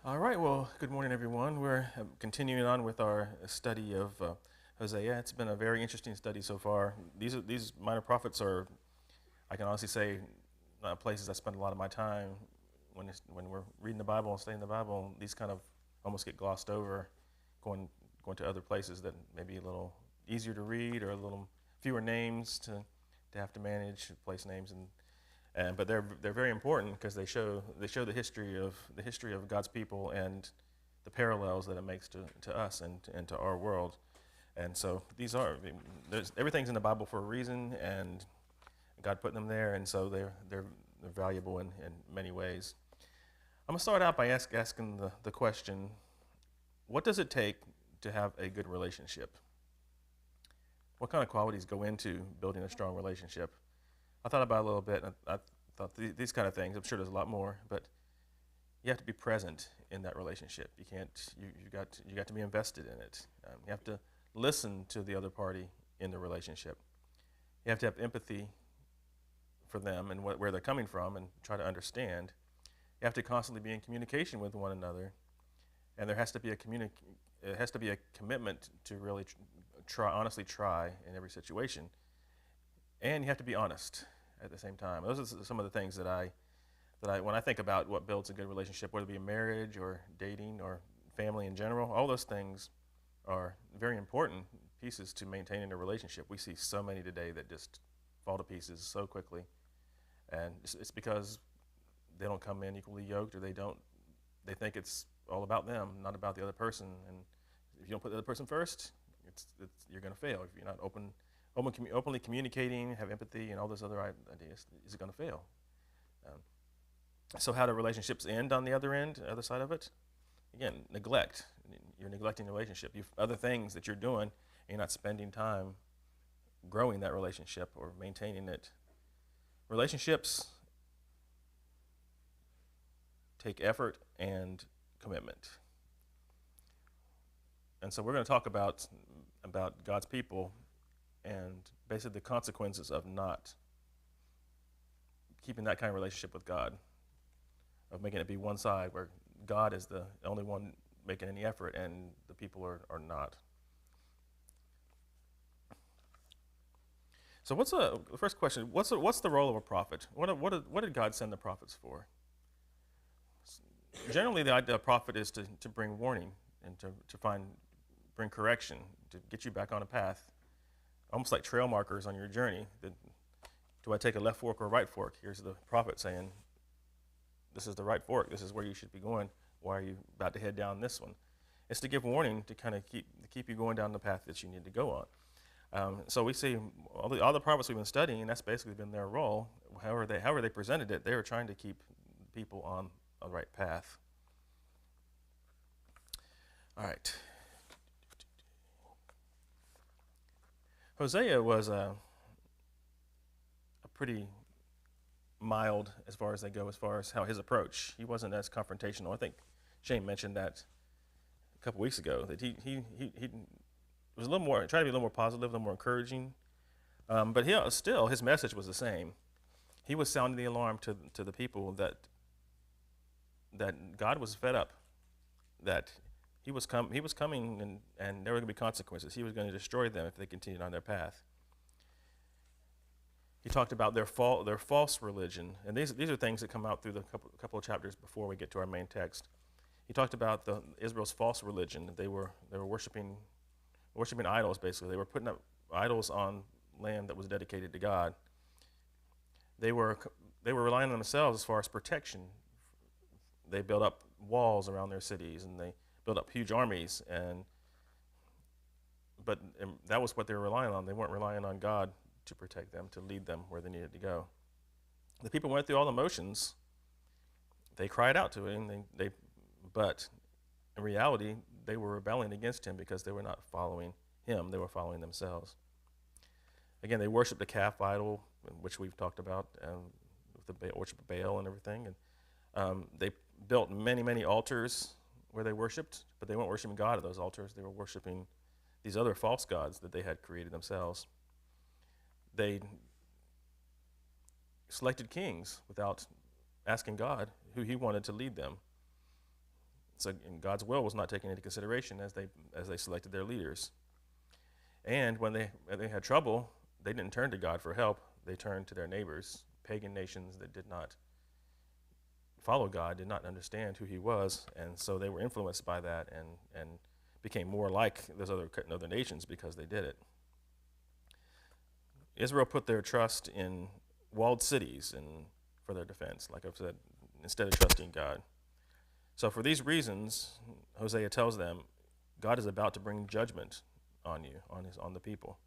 All right, well, good morning, everyone. We're continuing on with our study of Hosea. It's been a very interesting study so far. These minor prophets are, I can honestly say, places I spend a lot of my time when we're reading the Bible and studying the Bible. These kind of almost get glossed over, going to other places that may be a little easier to read or a little fewer names to have to manage, place names but they're very important because they show the history of God's people and the parallels that it makes to us and to our world. And so everything's in the Bible for a reason, and God put them there, and so they're valuable in many ways. I'm gonna start out by asking the question: what does it take to have a good relationship? What kind of qualities go into building a strong relationship? I thought about it a little bit, and I thought these kind of things. I'm sure there's a lot more, but you have to be present in that relationship. You can't. You got to be invested in it. You have to listen to the other party in the relationship. You have to have empathy for them and where they're coming from, and try to understand. You have to constantly be in communication with one another, and there has to be a commitment to really honestly try in every situation. And you have to be honest at the same time. Those are some of the things that when I think about what builds a good relationship, whether it be a marriage or dating or family in general, all those things are very important pieces to maintaining a relationship. We see so many today that just fall to pieces so quickly, and it's because they don't come in equally yoked, or they think it's all about them, not about the other person. And if you don't put the other person first, you're going to fail. If you're not openly communicating, have empathy, and all those other ideas, is it going to fail? Um, so how do relationships end on the other side of it? Again, neglect. You're neglecting the relationship. You've other things that you're doing, and you're not spending time growing that relationship or maintaining it. Relationships take effort and commitment. And so we're going to talk about God's people and basically the consequences of not keeping that kind of relationship with God, of making it be one side where God is the only one making any effort and the people are not. So the first question, what's the role of a prophet? What did God send the prophets for? Generally, the idea of a prophet is to bring warning and to bring correction, to get you back on a path, almost like trail markers on your journey. Do I take a left fork or a right fork? Here's the prophet saying, this is the right fork. This is where you should be going. Why are you about to head down this one? It's to give warning, to kind of keep you going down the path that you need to go on. So we see all the prophets we've been studying, and that's basically been their role. However they presented it, they were trying to keep people on the right path. All right. Hosea was a pretty mild as far as how his approach. He wasn't as confrontational. I think Shane mentioned that a couple weeks ago, that he was a little more, tried to be a little more positive, a little more encouraging. But still, his message was the same. He was sounding the alarm to the people that God was fed up, that he was coming, and there were going to be consequences. He was going to destroy them if they continued on their path. He talked about their false religion, and these are things that come out through the couple of chapters before we get to our main text. He talked about Israel's false religion. They were worshiping idols. Basically, they were putting up idols on land that was dedicated to God. They were relying on themselves as far as protection. They built up walls around their cities, and they built up huge armies, but that was what they were relying on. They weren't relying on God to protect them, to lead them where they needed to go. The people went through all the motions. They cried out to him, but in reality, they were rebelling against him because they were not following him. They were following themselves. Again, they worshiped a calf idol, which we've talked about, with the worship of Baal and everything. And they built many, many altars where they worshipped, but they weren't worshiping God at those altars. They were worshiping these other false gods that they had created themselves. They selected kings without asking God who he wanted to lead them. So God's will was not taken into consideration as they selected their leaders. And when they had trouble, they didn't turn to God for help. They turned to their neighbors, pagan nations that did not follow God, did not understand who he was, and so they were influenced by that and became more like those other nations because they did it. Israel put their trust in walled cities and for their defense, like I've said, instead of trusting God. So for these reasons, Hosea tells them, God is about to bring judgment on you, on the people.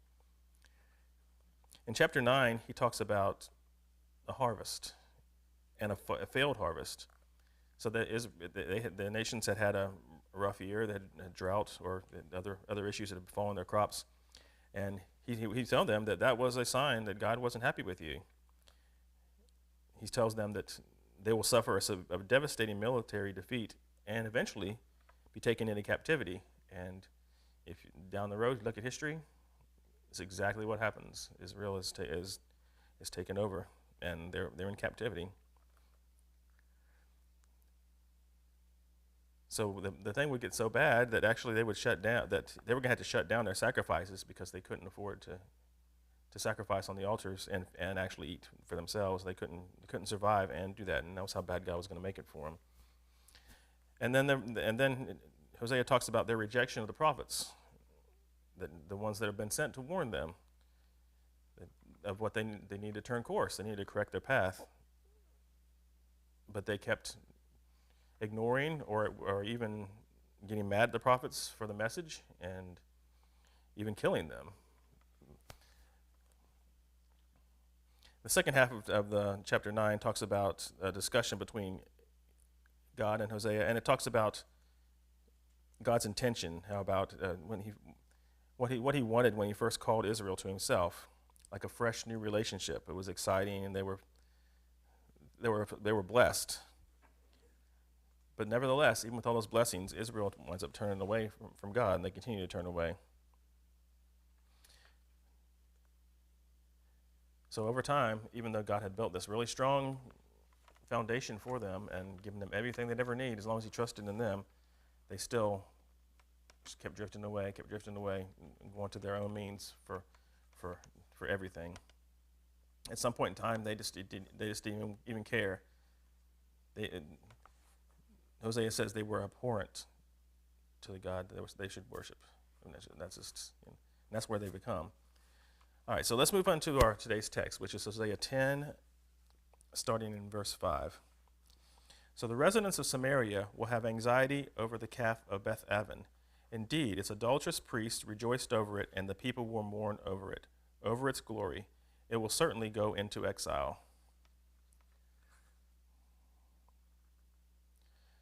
In chapter 9, he talks about a harvest and a failed harvest. So that is, the nations had a rough year, they had a drought or other issues that had befallen their crops. And he told them that was a sign that God wasn't happy with you. He tells them that they will suffer a devastating military defeat and eventually be taken into captivity. And if down the road you look at history, it's exactly what happens. Israel is taken over, and they're in captivity. So the thing would get so bad that actually they would shut down, that they were going to have to shut down their sacrifices because they couldn't afford to sacrifice on the altars and actually eat for themselves. They couldn't survive and do that, and that was how bad God was going to make it for them. And then Hosea talks about their rejection of the prophets, the ones that have been sent to warn them of what they need to turn course. They need to correct their path, but they kept ignoring or even getting mad at the prophets for the message and even killing them. The second half of the chapter 9 talks about a discussion between God and Hosea, and it talks about God's intention, how about what he wanted when he first called Israel to himself, like a fresh new relationship. It was exciting, and they were blessed. But nevertheless, even with all those blessings, Israel winds up turning away from God, and they continue to turn away. So over time, even though God had built this really strong foundation for them and given them everything they'd ever need, as long as he trusted in them, they still just kept drifting away, and going to their own means for everything. At some point in time, they just didn't even care. Hosea says they were abhorrent to the God that they should worship. And that's where they become. All right, so let's move on to our today's text, which is Hosea 10, starting in verse 5. So the residents of Samaria will have anxiety over the calf of Beth Aven. Indeed, its adulterous priests rejoiced over it, and the people will mourn over it, over its glory. It will certainly go into exile.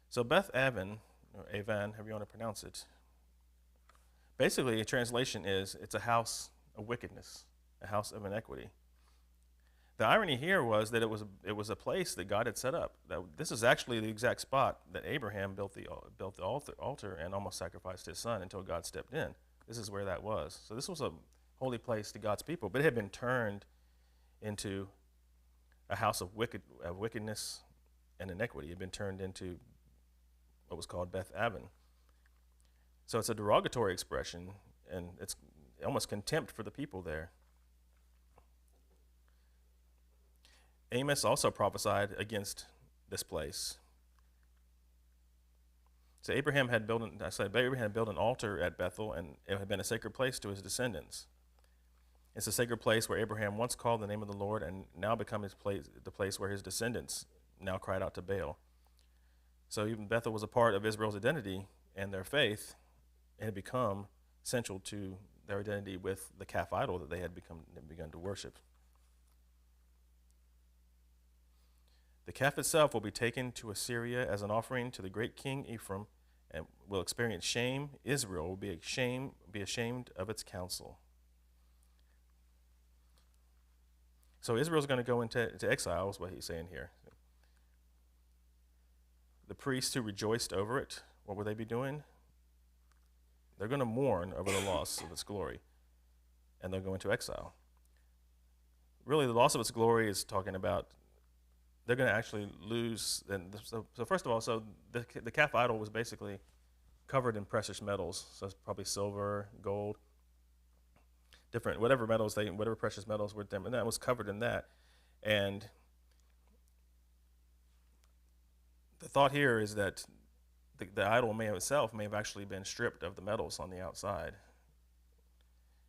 So Beth Aven, or Avan, however you want to pronounce it, basically a translation is it's a house of wickedness, a house of iniquity. The irony here was that it was a place that God had set up. That this is actually the exact spot that Abraham built the altar and almost sacrificed his son until God stepped in. This is where that was. So this was a holy place to God's people, but it had been turned into a house of wickedness and iniquity. It had been turned into what was called Beth Aven. So it's a derogatory expression, and it's almost contempt for the people there. Amos also prophesied against this place. So Abraham had built an altar at Bethel, and it had been a sacred place to his descendants. It's a sacred place where Abraham once called the name of the Lord, and now become the place where his descendants now cried out to Baal. So even Bethel was a part of Israel's identity and their faith, and had become central to their identity with the calf idol that they had begun to worship. The calf itself will be taken to Assyria as an offering to the great king Ephraim, and will experience shame. Israel will be ashamed of its counsel. So Israel's going to go into exile, is what he's saying here. The priests who rejoiced over it, what will they be doing? They're going to mourn over the loss of its glory, and they'll go into exile. Really, the loss of its glory is talking about they're going to actually lose. And so first of all, so the calf idol was basically covered in precious metals. So it's probably silver, gold, different, whatever precious metals were them, and that was covered in that. And the thought here is that the idol itself may have actually been stripped of the metals on the outside.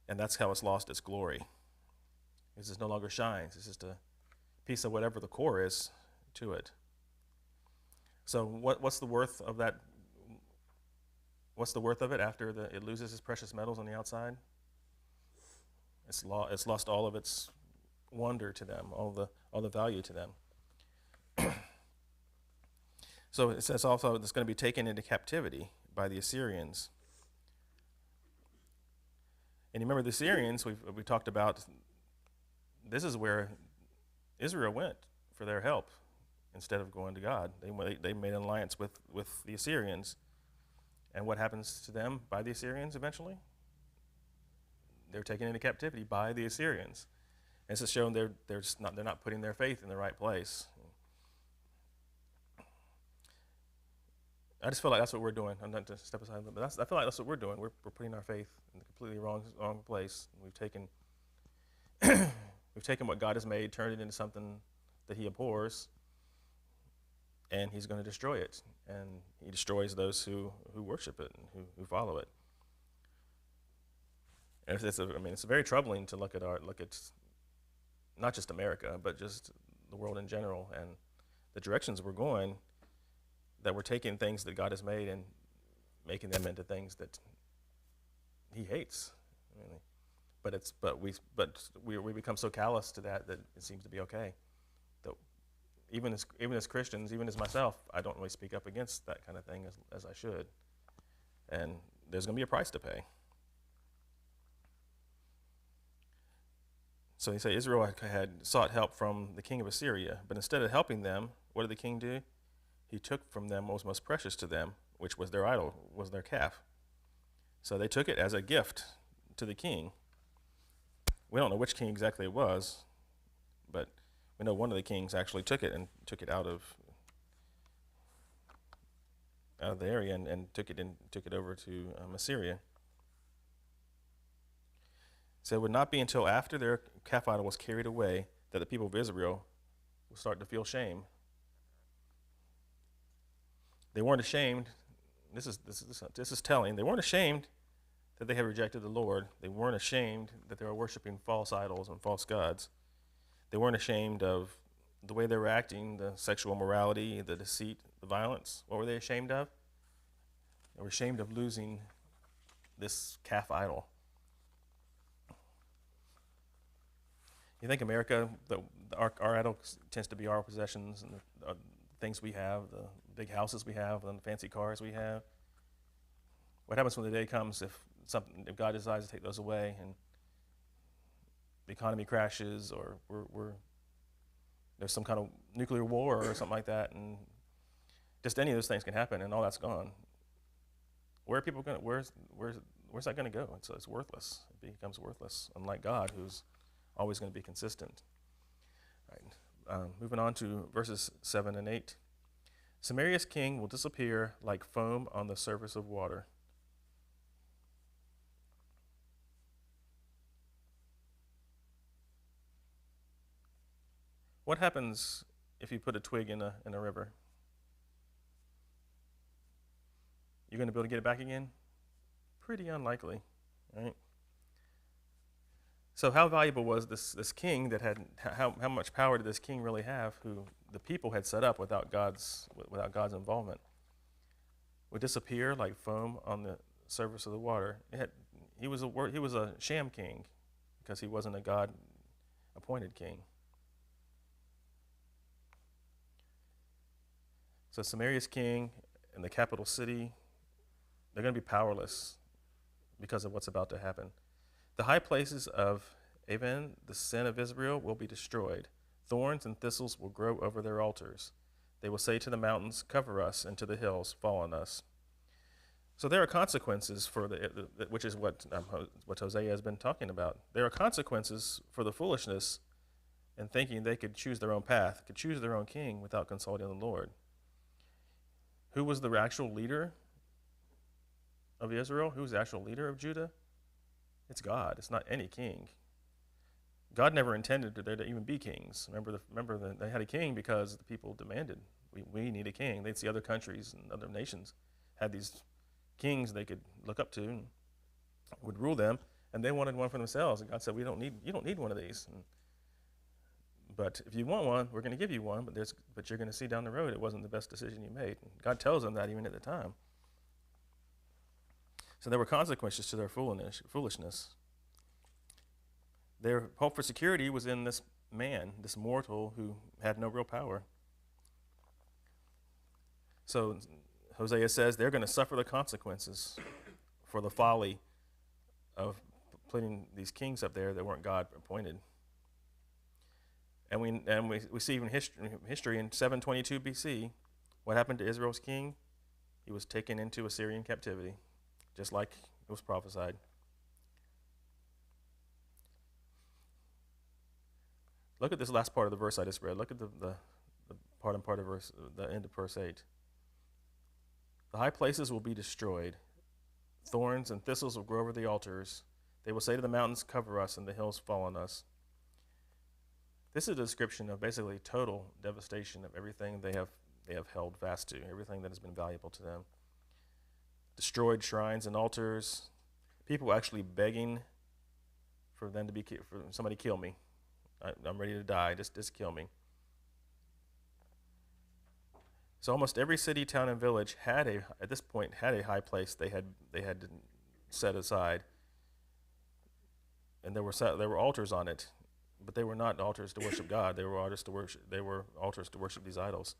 And that's how it's lost its glory. It just no longer shines. It's just a piece of whatever the core is to it. So what's the worth of that? What's the worth of it after it loses its precious metals on the outside? It's lost all of its wonder to them, all the value to them. So it says also it's going to be taken into captivity by the Assyrians. And you remember the Assyrians, we talked about, this is where Israel went for their help instead of going to God. They made an alliance with the Assyrians. And what happens to them by the Assyrians eventually? They're taken into captivity by the Assyrians. And it's showing they're not putting their faith in the right place. I just feel like that's what we're doing. I'm not to step aside, but I feel like that's what we're doing. We're putting our faith in the completely wrong place. We've taken what God has made, turned it into something that He abhors, and He's going to destroy it. And He destroys those who worship it and who follow it. And it's very troubling to look at not just America, but just the world in general and the directions we're going. That we're taking things that God has made and making them into things that He hates. But we become so callous to that it seems to be okay. That even as Christians, even as myself, I don't really speak up against that kind of thing as I should. And there's going to be a price to pay. So they say Israel had sought help from the king of Assyria, but instead of helping them, what did the king do? He took from them what was most precious to them, which was their idol, was their calf. So they took it as a gift to the king. We don't know which king exactly it was, but we know one of the kings actually took it out of the area and took it over to Assyria. So it would not be until after their calf idol was carried away that the people of Israel would start to feel shame. They weren't ashamed. This is telling. They weren't ashamed that they had rejected the Lord. They weren't ashamed that they were worshiping false idols and false gods. They weren't ashamed of the way they were acting, the sexual immorality, the deceit, the violence. What were they ashamed of? They were ashamed of losing this calf idol. You think America, our idol tends to be our possessions and the things we have, the big houses we have, and the fancy cars we have. What happens when the day comes if God decides to take those away and the economy crashes, or there's some kind of nuclear war or something like that, and just any of those things can happen, and all that's gone. Where's that going to go? It's worthless. It becomes worthless, unlike God, who's always going to be consistent. Right. Moving on to verses 7 and 8. Samaria's king will disappear like foam on the surface of water. What happens if you put a twig in a river? You're going to be able to get it back again? Pretty unlikely, right? So how valuable was this king that had, how much power did this king really have, who the people had set up without God's involvement? Would disappear like foam on the surface of the water. He was a sham king because he wasn't a God-appointed king. So Samaria's king and the capital city, they're going to be powerless because of what's about to happen. The high places of Aven, the sin of Israel, will be destroyed. Thorns and thistles will grow over their altars. They will say to the mountains, cover us, and to the hills, fall on us. So there are consequences for which is what Hosea has been talking about. There are consequences for the foolishness and thinking they could choose their own path, could choose their own king without consulting the Lord. Who was the actual leader of Israel? Who was the actual leader of Judah? It's God. It's not any king. God never intended there to even be kings. Remember they had a king because the people demanded, we need a king. They'd see other countries and other nations had these kings they could look up to and would rule them, and they wanted one for themselves. And God said, you don't need one of these. But if you want one, we're going to give you one. But you're going to see down the road it wasn't the best decision you made. And God tells them that even at the time. So there were consequences to their foolishness. Their hope for security was in this man, this mortal who had no real power. So Hosea says they're going to suffer the consequences for the folly of putting these kings up there that weren't God appointed. And we see even history in 722 BC, what happened to Israel's king? He was taken into Assyrian captivity, just like it was prophesied. Look at this last part of the verse I just read. Look at the part of verse, the end of verse 8. The high places will be destroyed. Thorns and thistles will grow over the altars. They will say to the mountains, cover us, and the hills fall on us. This is a description of basically total devastation of everything they have held fast to, everything that has been valuable to them. Destroyed shrines and altars. People actually begging for somebody kill me. I'm ready to die. Just kill me. So almost every city, town, and village at this point had a high place they had set aside, and there were altars on it, but they were not altars to worship God. They were altars to worship these idols.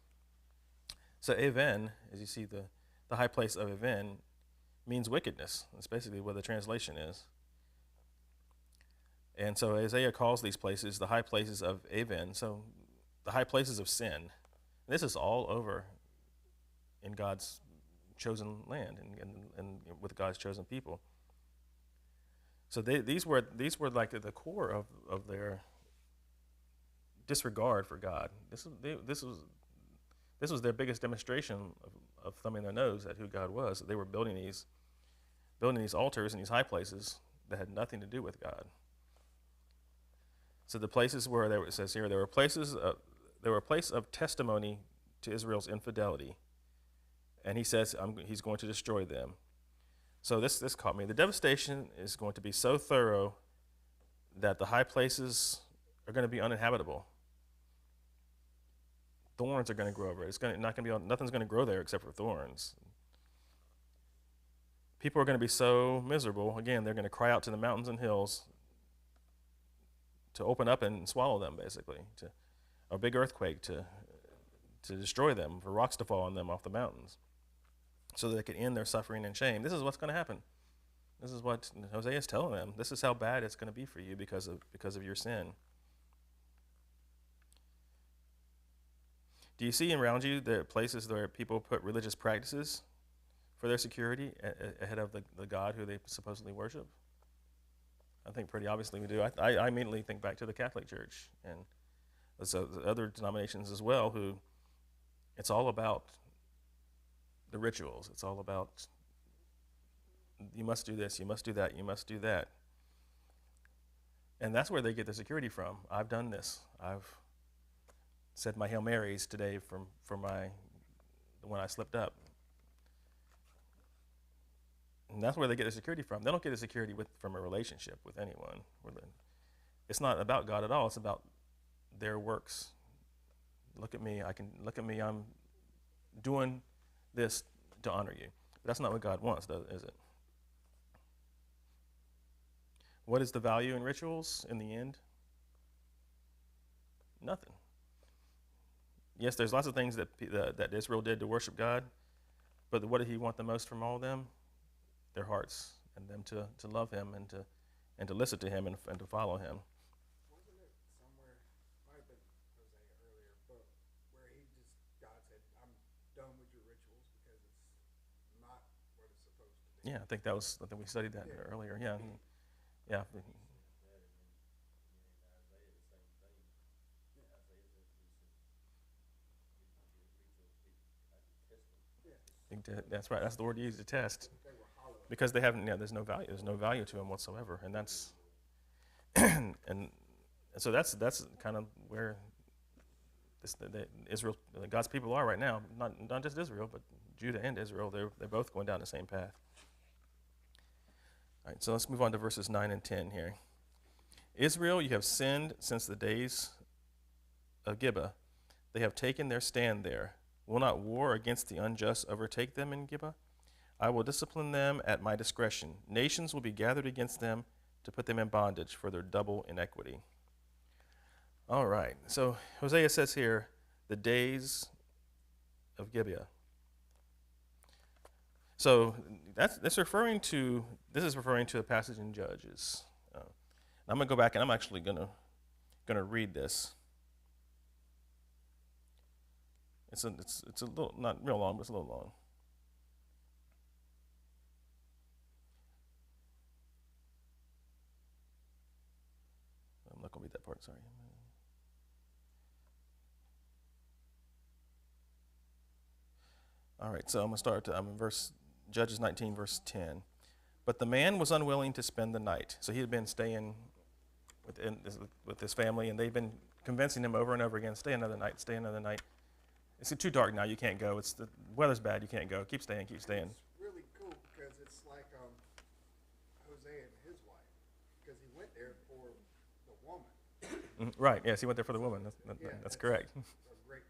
So Aven, as you see, the high place of Aven means wickedness. That's basically what the translation is. And so Isaiah calls these places the high places of Aven, so the high places of sin. This is all over in God's chosen land and with God's chosen people. So these were like the core of their disregard for God. This was their biggest demonstration of thumbing their nose at who God was. They were building these altars and these high places that had nothing to do with God. So the places where it says here, there were a place of testimony to Israel's infidelity, and he says he's going to destroy them. So this caught me. The devastation is going to be so thorough that the high places are going to be uninhabitable. Thorns are going to grow over it. Nothing's going to grow there except for thorns. People are going to be so miserable. Again, they're going to cry out to the mountains and hills to open up and swallow them, basically, to a big earthquake to destroy them, for rocks to fall on them off the mountains, so that they could end their suffering and shame. This is what's going to happen. This is what Hosea is telling them. This is how bad it's going to be for you because of your sin. Do you see around you the places where people put religious practices for their security ahead of the God who they supposedly worship? I think pretty obviously we do. I immediately think back to the Catholic Church and other denominations as well, who it's all about the rituals. It's all about you must do this, you must do that, you must do that. And that's where they get the security from. I've done this. I've said my Hail Marys today when I slipped up. And that's where they get the security from. They don't get the security from a relationship with anyone. It's not about God at all. It's about their works. Look at me. I'm doing this to honor you. But that's not what God wants, is it? What is the value in rituals in the end? Nothing. Yes, there's lots of things that Israel did to worship God, but what did he want the most from all of them? Their hearts, and them to love him and to listen to him and to follow him. Wasn't it somewhere, might have been Hosea earlier, but where God said, I'm done with your rituals because it's not what it's supposed to be. Yeah, I think we studied that earlier. Yeah. Yeah. That's right. That's the word you use to test. They were hollow. Because they haven't, there's no value. There's no value to them whatsoever. And that's, and so that's kind of where Israel, God's people are right now. Not just Israel, but Judah and Israel. They're both going down the same path. All right, so let's move on to verses 9 and 10 here. Israel, you have sinned since the days of Gibeah. They have taken their stand there. Will not war against the unjust overtake them in Gibeah? I will discipline them at my discretion. Nations will be gathered against them to put them in bondage for their double iniquity. All right, so Hosea says here, the days of Gibeah. So this is referring to a passage in Judges. I'm going to go back and I'm actually going to read this. It's a little, not real long, but it's a little long. I'm not going to read that part, sorry. All right, so I'm going to start in Judges 19, verse 10. But the man was unwilling to spend the night. So he had been staying with his family, and they've been convincing him over and over again, stay another night, stay another night. It's too dark now, you can't go. The weather's bad, you can't go. Keep staying, keep staying. It's really cool because it's like Hosea and his wife, because he went there for the woman. Right, yes, he went there for the woman. That's correct. A great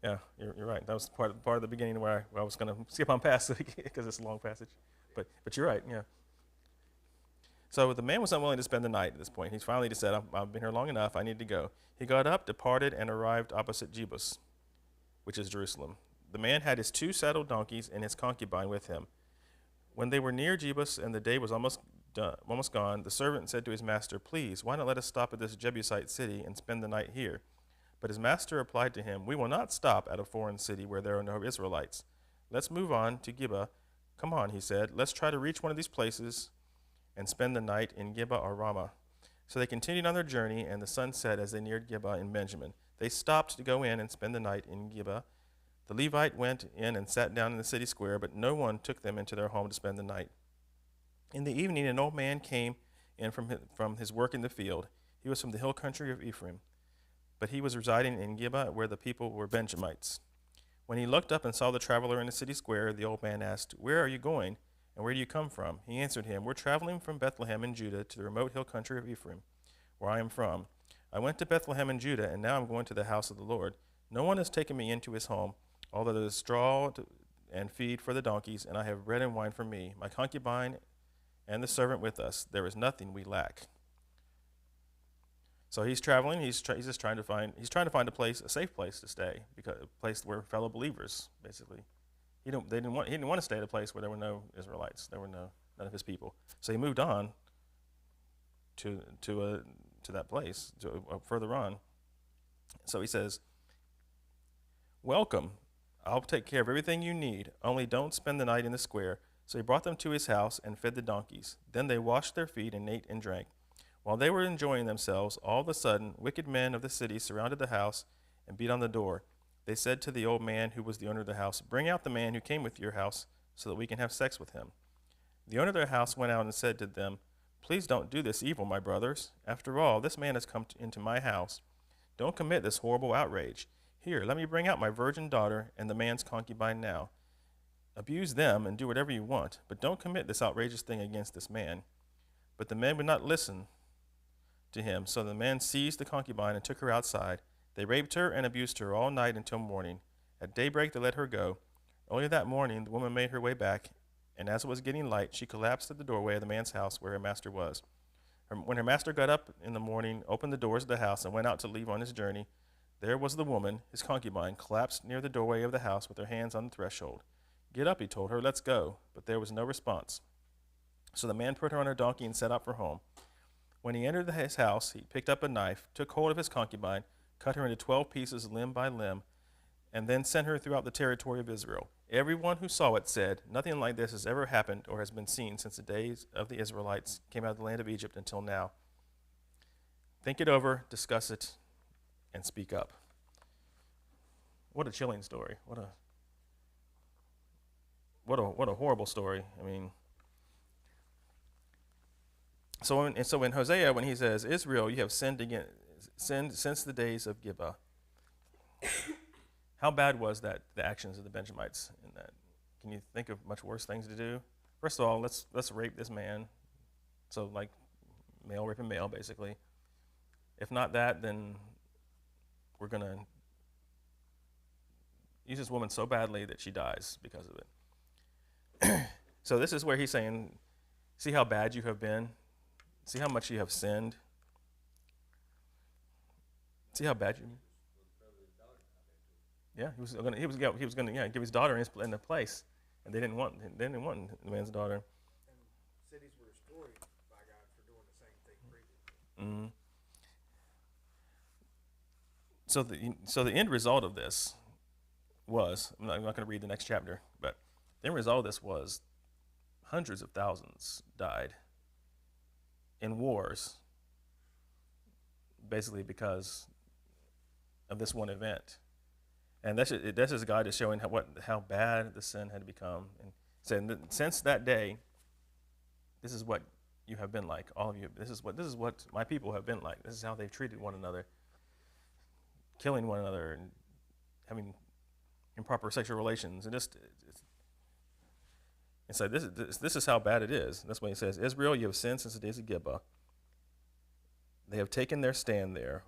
parallel. Yeah, you're right. That was part of the beginning where I was going to skip on past it because it's a long passage. But you're right, yeah. So the man was unwilling to spend the night at this point. He finally just said, I've been here long enough, I need to go. He got up, departed, and arrived opposite Jebus, which is Jerusalem. The man had his 2 saddled donkeys and his concubine with him. When they were near Jebus and the day was almost gone, the servant said to his master, please, why not let us stop at this Jebusite city and spend the night here? But his master replied to him, we will not stop at a foreign city where there are no Israelites. Let's move on to Gibeah. Come on, he said, let's try to reach one of these places and spend the night in Gibeah or Ramah. So they continued on their journey, and the sun set as they neared Gibeah in Benjamin. They stopped to go in and spend the night in Gibeah. The Levite went in and sat down in the city square, but no one took them into their home to spend the night. In the evening, an old man came in from his work in the field. He was from the hill country of Ephraim, but he was residing in Gibeah where the people were Benjamites. When he looked up and saw the traveler in the city square, the old man asked, where are you going, and where do you come from? He answered him, we're traveling from Bethlehem in Judah to the remote hill country of Ephraim, where I am from. I went to Bethlehem in Judah, and now I'm going to the house of the Lord. No one has taken me into his home, although there is straw and feed for the donkeys, and I have bread and wine for me, my concubine, and the servant with us. There is nothing we lack. So he's traveling. He's just trying to find a safe place to stay, because a place where fellow believers, basically. He didn't want to stay at a place where there were no Israelites. There were none of his people. So he moved on to that place, further on. So he says, welcome. I'll take care of everything you need. Only don't spend the night in the square. So he brought them to his house and fed the donkeys. Then they washed their feet and ate and drank. While they were enjoying themselves, all of a sudden, wicked men of the city surrounded the house and beat on the door. They said to the old man who was the owner of the house, bring out the man who came with your house so that we can have sex with him. The owner of the house went out and said to them, please don't do this evil, my brothers. After all, this man has come into my house. Don't commit this horrible outrage. Here, let me bring out my virgin daughter and the man's concubine now. Abuse them and do whatever you want, but don't commit this outrageous thing against this man. But the men would not listen to him, so the men seized the concubine and took her outside. They raped her and abused her all night until morning. At daybreak they let her go. Early that morning the woman made her way back, and as it was getting light, she collapsed at the doorway of the man's house where her master was. When her master got up in the morning, opened the doors of the house, and went out to leave on his journey, there was the woman, his concubine, collapsed near the doorway of the house with her hands on the threshold. Get up, he told her, let's go. But there was no response. So the man put her on her donkey and set out for home. When he entered his house, he picked up a knife, took hold of his concubine, cut her into 12 pieces limb by limb, and then sent her throughout the territory of Israel. Everyone who saw it said, nothing like this has ever happened or has been seen since the days of the Israelites came out of the land of Egypt until now. Think it over, discuss it, and speak up. What a chilling story. what a horrible story. I mean, so in Hosea, when he says, Israel, you have sinned since the days of Gibeah. How bad was that, the actions of the Benjamites in that? Can you think of much worse things to do? First of all, let's rape this man. So like male raping male, basically. If not that, then we're gonna use this woman so badly that she dies because of it. So this is where he's saying, see how bad you have been? See how much you have sinned? See how bad you. Yeah, he was gonna give his daughter in the place, and they didn't want the man's daughter. And cities were destroyed by God for doing the same thing previously. Mm-hmm. So the end result of this was, I'm not going to read the next chapter, but the end result of this was hundreds of thousands died in wars, basically because of this one event. And that's just God is showing how bad the sin had become. And saying since that day, this is what you have been like, all of you. This is what my people have been like. This is how they've treated one another, killing one another, and having improper sexual relations, and so this is how bad it is. That's why he says, Israel, you have sinned since the days of Gibeah. They have taken their stand there.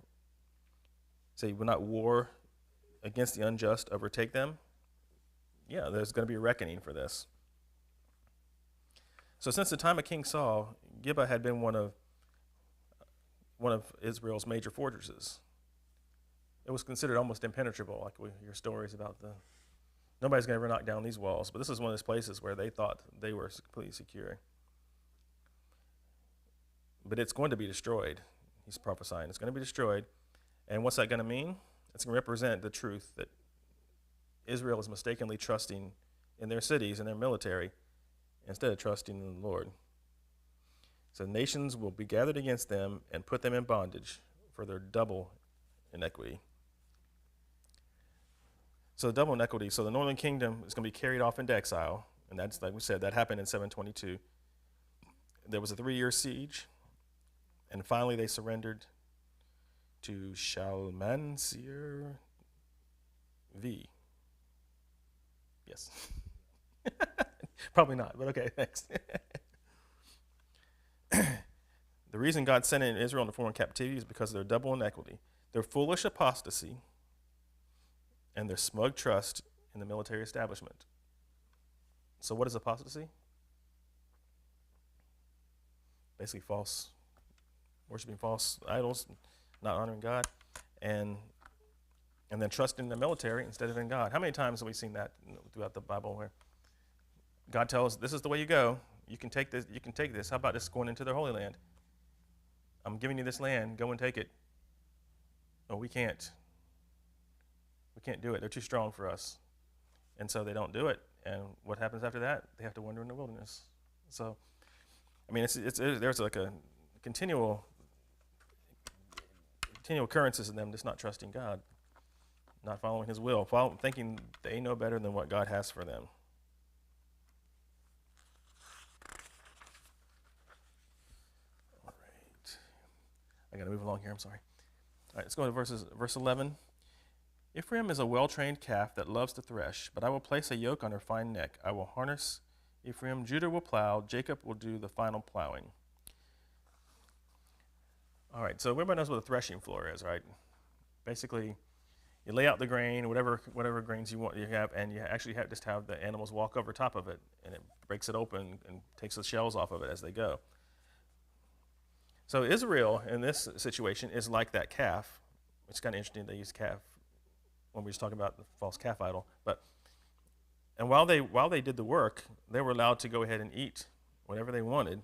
Say, will not war against the unjust overtake them? Yeah, there's going to be a reckoning for this. So since the time of King Saul, Gibeah had been one of Israel's major fortresses. It was considered almost impenetrable, like we hear stories about nobody's going to ever knock down these walls. But this is one of those places where they thought they were completely secure. But it's going to be destroyed. He's prophesying. It's going to be destroyed. And what's that going to mean? It's going to represent the truth that Israel is mistakenly trusting in their cities and their military instead of trusting in the Lord. So nations will be gathered against them and put them in bondage for their double inequity. So the double inequity, so the northern kingdom is going to be carried off into exile. And that's, like we said, that happened in 722. There was a 3-year siege. And finally they surrendered to Shalmaneser V. Yes. Probably not, but okay, thanks. The reason God sent in Israel into foreign captivity is because of their double inequity, their foolish apostasy, and their smug trust in the military establishment. So what is apostasy? Basically worshiping false idols, not honoring God, and then trusting in the military instead of in God. How many times have we seen that throughout the Bible where God tells us, this is the way you go. You can take this. How about just going into their Holy Land? I'm giving you this land. Go and take it. No, we can't. We can't do it. They're too strong for us. And so they don't do it. And what happens after that? They have to wander in the wilderness. So, I mean, there's like a continual occurrences in them just not trusting God, not following his will, thinking they know better than what God has for them. All right. I got to move along here. I'm sorry. All right, let's go to verse 11. Ephraim is a well-trained calf that loves to thresh, but I will place a yoke on her fine neck. I will harness Ephraim. Judah will plow. Jacob will do the final plowing. All right, so everybody knows what a threshing floor is, right? Basically, you lay out the grain, whatever grains you have, and you actually just have the animals walk over top of it, and it breaks it open and takes the shells off of it as they go. So Israel, in this situation, is like that calf. It's kind of interesting they use calf when we were talking about the false calf idol. And while they did the work, they were allowed to go ahead and eat whatever they wanted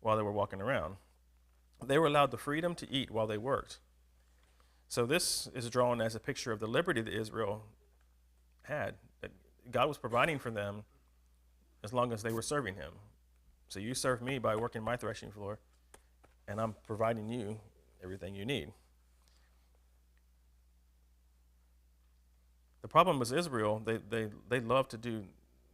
while they were walking around. They were allowed the freedom to eat while they worked. So this is drawn as a picture of the liberty that Israel had, that God was providing for them as long as they were serving him. So you serve me by working my threshing floor, and I'm providing you everything you need. The problem was Israel, they love to do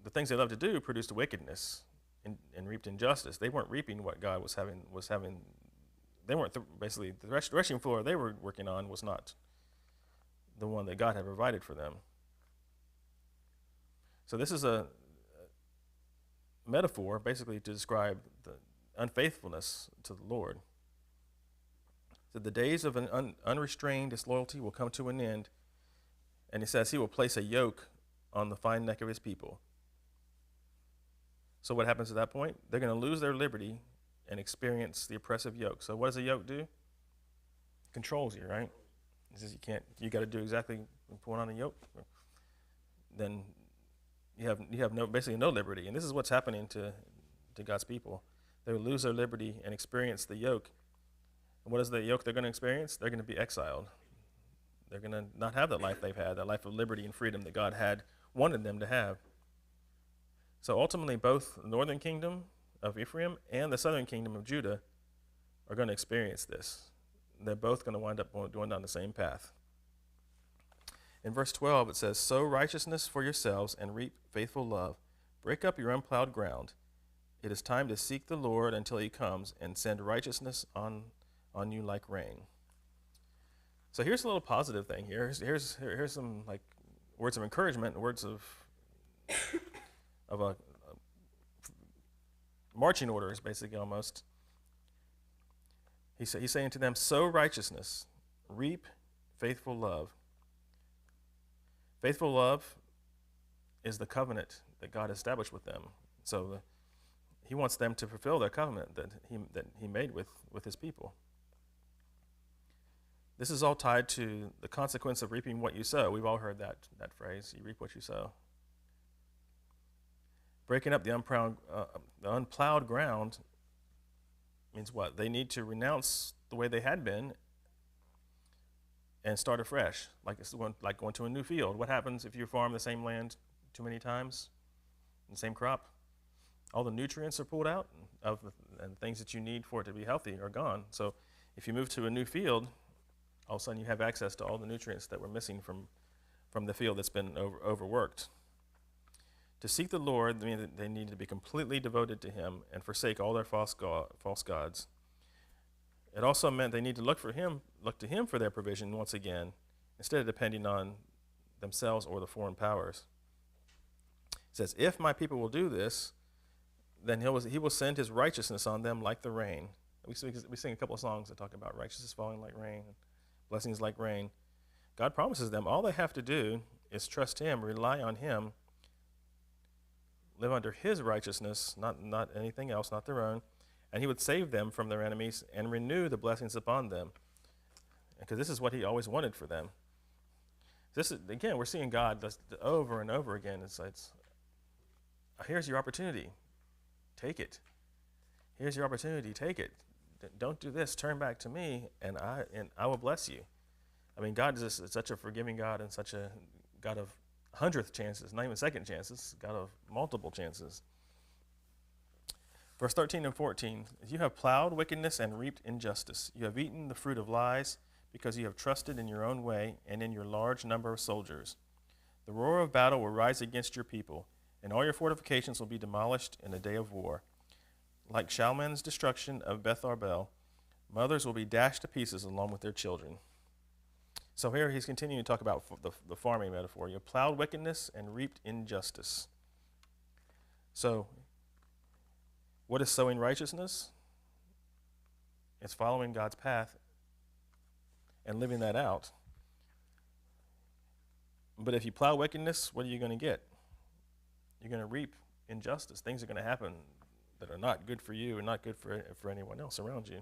the things they loved to do produced wickedness and reaped injustice. They weren't reaping what God was having. They weren't basically the threshing floor they were working on was not the one that God had provided for them. So this is a metaphor basically to describe the unfaithfulness to the Lord. So the days of an unrestrained disloyalty will come to an end, and he says he will place a yoke on the fine neck of his people. So what happens at that point? They're going to lose their liberty and experience the oppressive yoke. So what does a yoke do? It controls you, right? It says you got to do exactly put on a yoke. Then you have basically no liberty. And this is what's happening to God's people. They will lose their liberty and experience the yoke. And what is the yoke they're going to experience? They're going to be exiled. They're going to not have that life they've had, that life of liberty and freedom that God had wanted them to have. So ultimately, both the northern kingdom of Ephraim and the southern kingdom of Judah are going to experience this. They're both going to wind up going down the same path. In verse 12, it says, "Sow righteousness for yourselves and reap faithful love. Break up your unplowed ground. It is time to seek the Lord until he comes and send righteousness on you like rain." So here's a little positive thing here. Here's some like words of encouragement, words of a marching orders, basically almost. He's saying to them, sow righteousness, reap faithful love. Faithful love is the covenant that God established with them. So he wants them to fulfill their covenant that he made with his people. This is all tied to the consequence of reaping what you sow. We've all heard that phrase, you reap what you sow. Breaking up the unplowed ground means what? They need to renounce the way they had been and start afresh, like going to a new field. What happens if you farm the same land too many times, the same crop? All the nutrients are pulled out and things that you need for it to be healthy are gone. So if you move to a new field, all of a sudden you have access to all the nutrients that were missing from the field that's been overworked. To seek the Lord means that they need to be completely devoted to him and forsake all their false gods. It also meant they need to look to him for their provision once again, instead of depending on themselves or the foreign powers. It says, if my people will do this, then he will send his righteousness on them like the rain. We sing a couple of songs that talk about righteousness falling like rain, blessings like rain. God promises them all they have to do is trust him, rely on him, live under his righteousness, not anything else, not their own, and he would save them from their enemies and renew the blessings upon them. Because this is what he always wanted for them. This is, again, we're seeing God over and over again. It's here's your opportunity. Take it. Here's your opportunity. Take it. Don't do this. Turn back to me, and I will bless you. I mean, God is such a forgiving God and such a God of 100th chances, not even second chances, God of multiple chances. Verse 13 and 14, you have plowed wickedness and reaped injustice. You have eaten the fruit of lies because you have trusted in your own way and in your large number of soldiers. The roar of battle will rise against your people, and all your fortifications will be demolished in a day of war. Like Shalman's destruction of Beth Arbel, mothers will be dashed to pieces along with their children. So here he's continuing to talk about the farming metaphor. You have plowed wickedness and reaped injustice. So what is sowing righteousness? It's following God's path and living that out. But if you plow wickedness, what are you going to get? You're going to reap injustice. Things are going to happen that are not good for you and not good for anyone else around you.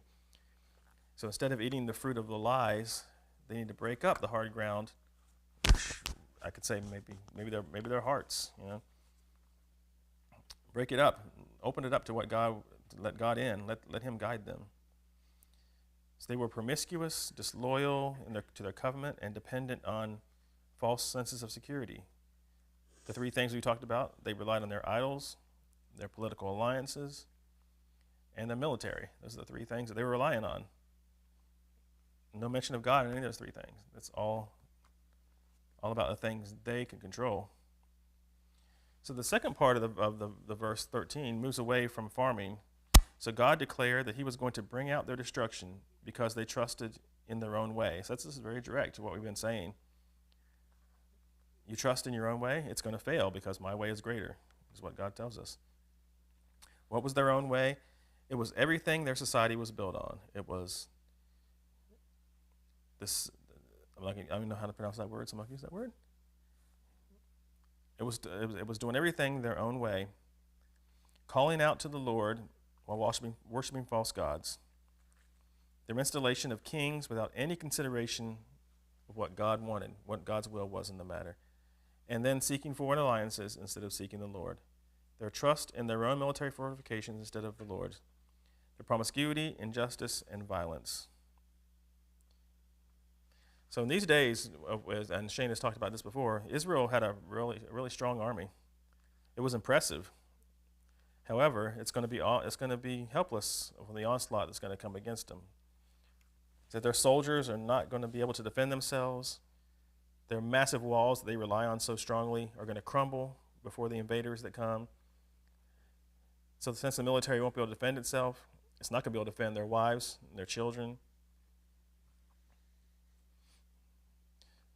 So instead of eating the fruit of the lies, they need to break up the hard ground. I could say maybe their hearts, Break it up, open it up to let God in, let him guide them. So they were promiscuous, disloyal to their covenant, and dependent on false senses of security. The three things we talked about, they relied on their idols, their political alliances, and the military. Those are the three things that they were relying on. No mention of God in any of those three things. It's all about the things they can control. So the second part of the verse 13 moves away from farming. So God declared that he was going to bring out their destruction because they trusted in their own way. So this is very direct to what we've been saying. You trust in your own way, it's going to fail because my way is greater, is what God tells us. What was their own way? It was everything their society was built on. It was this, I don't know how to pronounce that word, so I'm not going to use that word. It was doing everything their own way, calling out to the Lord while worshiping false gods. Their installation of kings without any consideration of what God wanted, what God's will was in the matter, and then seeking foreign alliances instead of seeking the Lord. Their trust in their own military fortifications instead of the Lord's. Their promiscuity, injustice, and violence. So in these days, and Shane has talked about this before, Israel had a really strong army. It was impressive. However, it's going to be helpless from the onslaught that's going to come against them. So their soldiers are not going to be able to defend themselves. Their massive walls that they rely on so strongly are going to crumble before the invaders that come. So since the military won't be able to defend itself, it's not going to be able to defend their wives and their children.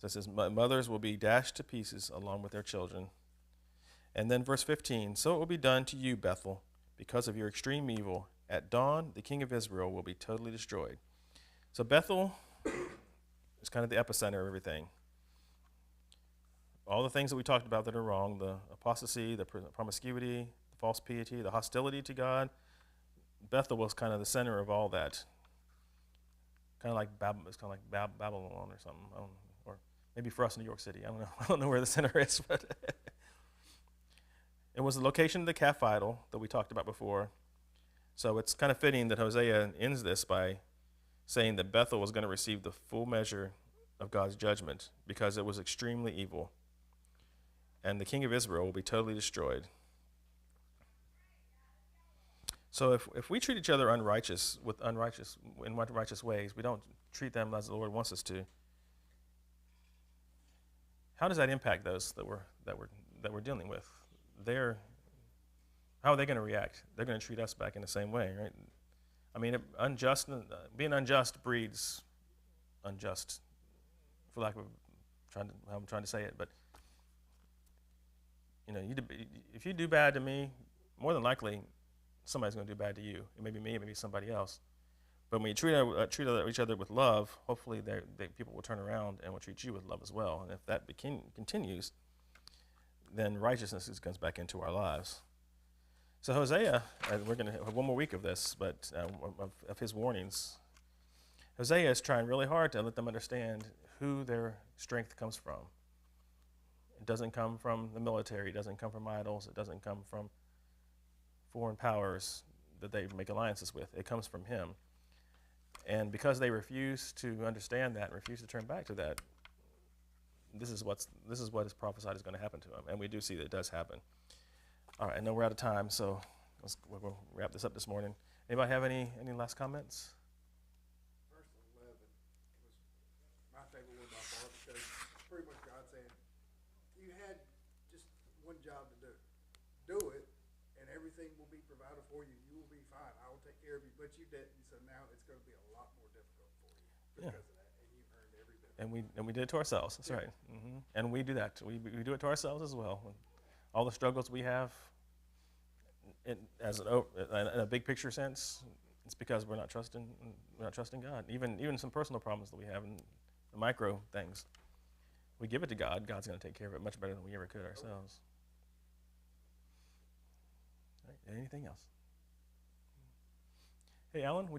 So it says, mothers will be dashed to pieces along with their children. And then verse 15, so it will be done to you, Bethel, because of your extreme evil. At dawn, the king of Israel will be totally destroyed. So Bethel is kind of the epicenter of everything. All the things that we talked about that are wrong, the apostasy, the promiscuity, the false piety, the hostility to God, Bethel was kind of the center of all that. Kind of like Babylon or something. Or maybe for us in New York City. I don't know. I don't know where the center is, but it was the location of the calf idol that we talked about before. So it's kind of fitting that Hosea ends this by saying that Bethel was going to receive the full measure of God's judgment because it was extremely evil. And the king of Israel will be totally destroyed. So if we treat each other in unrighteous ways, we don't treat them as the Lord wants us to. How does that impact those that we're dealing with? How are they going to react? They're going to treat us back in the same way, right? I mean, being unjust breeds unjust, for lack of how I'm trying to say it. But if you do bad to me, more than likely somebody's going to do bad to you. It may be me, it may be somebody else. But when you treat each other with love, hopefully people will turn around and will treat you with love as well. And if that continues, then righteousness comes back into our lives. So Hosea, we're going to have one more week of this, but of his warnings. Hosea is trying really hard to let them understand who their strength comes from. It doesn't come from the military. It doesn't come from idols. It doesn't come from foreign powers that they make alliances with. It comes from him. And because they refuse to understand that and refuse to turn back to that, this is what is prophesied is going to happen to them. And we do see that it does happen. All right, I know we're out of time, so we'll wrap this up this morning. Anybody have any last comments? Verse 11 was my favorite one by far because pretty much God saying, you had just one job to do. Do it, and everything will be provided for you. You will be fine. I will take care of you, but you didn't, so now it's going to be a lot more difficult for you because of that, and you earned every bit. And we did it to ourselves. That's right. Mm-hmm. And we do that. We do it to ourselves as well. All the struggles we have, in a big picture sense, it's because we're not trusting God. Even some personal problems that we have in the micro things, we give it to God. God's going to take care of it much better than we ever could ourselves. All right, anything else? Hey, Alan, would